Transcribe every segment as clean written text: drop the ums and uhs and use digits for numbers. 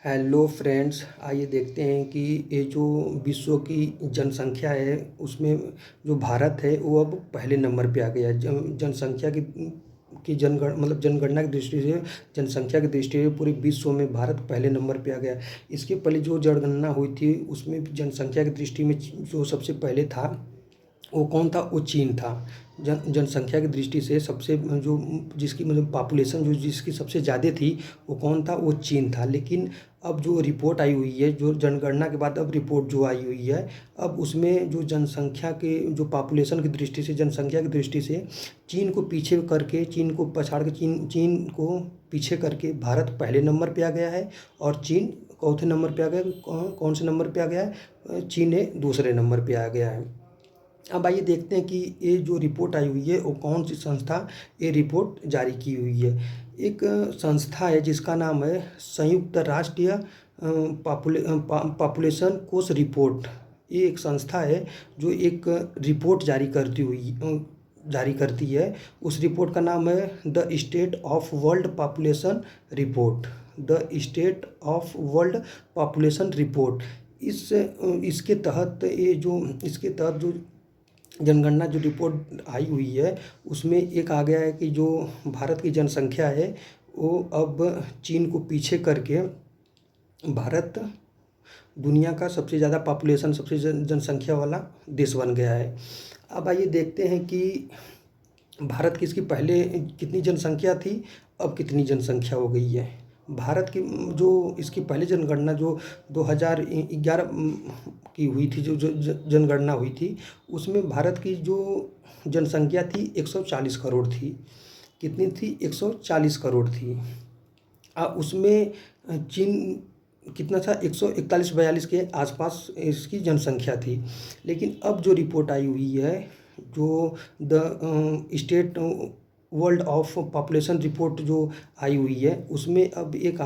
Hello friends, आइए देखते हैं कि ये जो विश्व की जनसंख्या है उसमें जो भारत है वो अब पहले नंबर पे आ गया है। जनसंख्या की जनगणना की दृष्टि से, जनसंख्या की दृष्टि से पूरे विश्व में भारत पहले नंबर पे आ गया है। इसके पहले जो जनगणना हुई थी उसमें जनसंख्या की दृष्टि में जो सबसे पहले था वो कौन था? वो चीन था। जनसंख्या की दृष्टि से सबसे जो जिसकी पॉपुलेशन जो जिसकी सबसे ज़्यादा थी वो कौन था? वो चीन था। लेकिन अब जो रिपोर्ट आई हुई है, जो जनगणना के बाद अब रिपोर्ट जो आई हुई है, अब उसमें जो जनसंख्या के जो पॉपुलेशन की दृष्टि से, जनसंख्या की दृष्टि से चीन को पीछे करके, चीन को पछाड़ के, चीन को पीछे करके भारत पहले नंबर पे आ गया है और चीन चौथे नंबर पे आ गया। कौन से नंबर पे आ गया है? चीन दूसरे नंबर पे आ गया है। अब आइए देखते हैं कि ये जो रिपोर्ट आई हुई है वो कौन सी संस्था ये रिपोर्ट जारी की हुई है। एक संस्था है जिसका नाम है संयुक्त राष्ट्रीय पॉपुलेशन कोष रिपोर्ट। ये एक संस्था है जो एक रिपोर्ट जारी करती है। उस रिपोर्ट का नाम है the state of world population report. The state of world population report. इसके तहत जो जनगणना जो रिपोर्ट आई हुई है उसमें एक आ गया है कि जो भारत की जनसंख्या है वो अब चीन को पीछे करके भारत दुनिया का सबसे ज़्यादा पॉपुलेशन, सबसे जनसंख्या वाला देश बन गया है। अब आइए देखते हैं कि भारत की इसकी पहले कितनी जनसंख्या थी, अब कितनी जनसंख्या हो गई है। भारत की जो इसकी पहले जनगणना जो 2011 की हुई थी, जो जनगणना हुई थी, उसमें भारत की जो जनसंख्या थी 140 करोड़ थी। कितनी थी? 140 करोड़ थी। उसमें चीन कितना था? 141-42 के आसपास इसकी जनसंख्या थी। लेकिन अब जो रिपोर्ट आई हुई है, जो the state world of population report जो आई हुई है, उसमें अब एक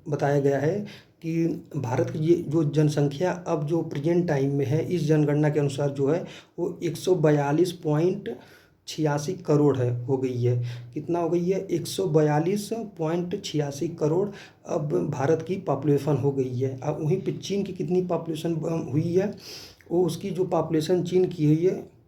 बताया गया है कि भारत की ये जो जनसंख्या अब जो प्रेजेंट टाइम में है, इस जनगणना के अनुसार जो है वो 142.86 करोड़ हो गई है। कितना हो गई है? 142.86 करोड़ अब भारत की पॉपुलेशन हो गई है। अब वहीं पे चीन की कितनी पॉपुलेशन हुई है? वो उसकी जो पॉपुलेशन चीन की हुई है,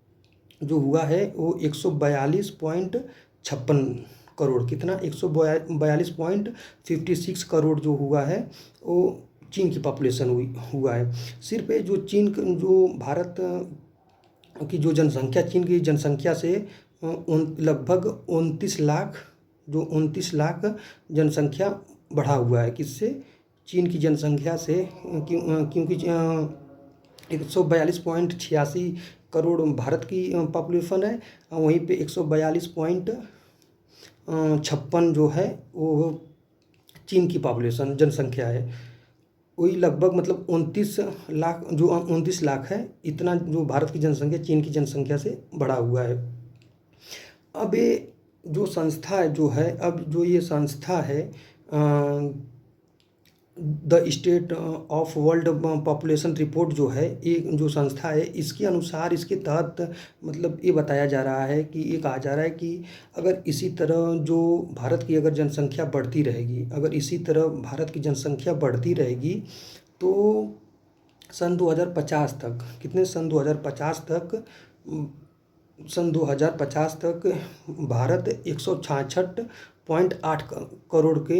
जो हुआ है वो 142.56 करोड़। कितना? 142.56 करोड़ जो हुआ है वो चीन की पॉपुलेशन हुआ है। सिर्फ जो जो भारत की जो जनसंख्या, चीन की जनसंख्या से लगभग 29 लाख, जो 29 लाख जनसंख्या बढ़ा हुआ है। किससे? चीन की जनसंख्या से। क्योंकि 142.86 करोड़ भारत की पॉपुलेशन है, वहीं पे 142.56 जो है वो चीन की पॉपुलेशन जनसंख्या है। वही लगभग 29 लाख, जो 29 लाख है, इतना जो भारत की जनसंख्या चीन की जनसंख्या से बढ़ा हुआ है। अब ये जो संस्था है जो है, अब जो ये संस्था है the state of world population report जो है, एक जो संस्था है, इसके अनुसार, इसके तहत ये बताया जा रहा है कि ये कहा जा रहा है कि अगर इसी तरह जो भारत की अगर जनसंख्या बढ़ती रहेगी, अगर इसी तरह भारत की जनसंख्या बढ़ती रहेगी तो सन 2050 तक, कितने? सन 2050 तक भारत 166.8 करोड़ के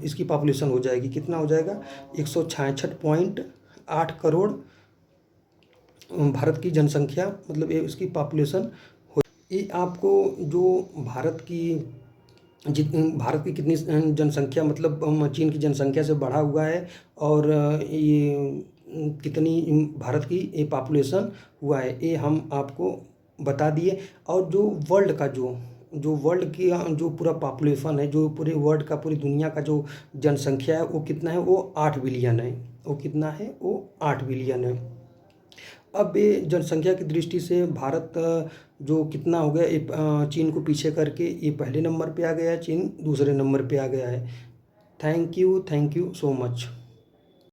इसकी पॉपुलेशन हो जाएगी। कितना हो जाएगा? 166.8 करोड़ भारत की जनसंख्या, ये इसकी पॉपुलेशन हो। ये आपको जो भारत की कितनी जनसंख्या चीन की जनसंख्या से बढ़ा हुआ है और ये कितनी भारत की ये पॉपुलेशन हुआ है, ये हम आपको बता दिए। और जो वर्ल्ड का वर्ल्ड की जो पूरा पॉपुलेशन है, जो पूरे वर्ल्ड का, पूरी दुनिया का जो जनसंख्या है वो कितना है? वो 8 बिलियन है। वो कितना है? वो 8 बिलियन है। अब ये जनसंख्या की दृष्टि से भारत जो कितना हो गया, चीन को पीछे करके ये पहले नंबर पे आ गया है, चीन दूसरे नंबर पे आ गया है। Thank you so much.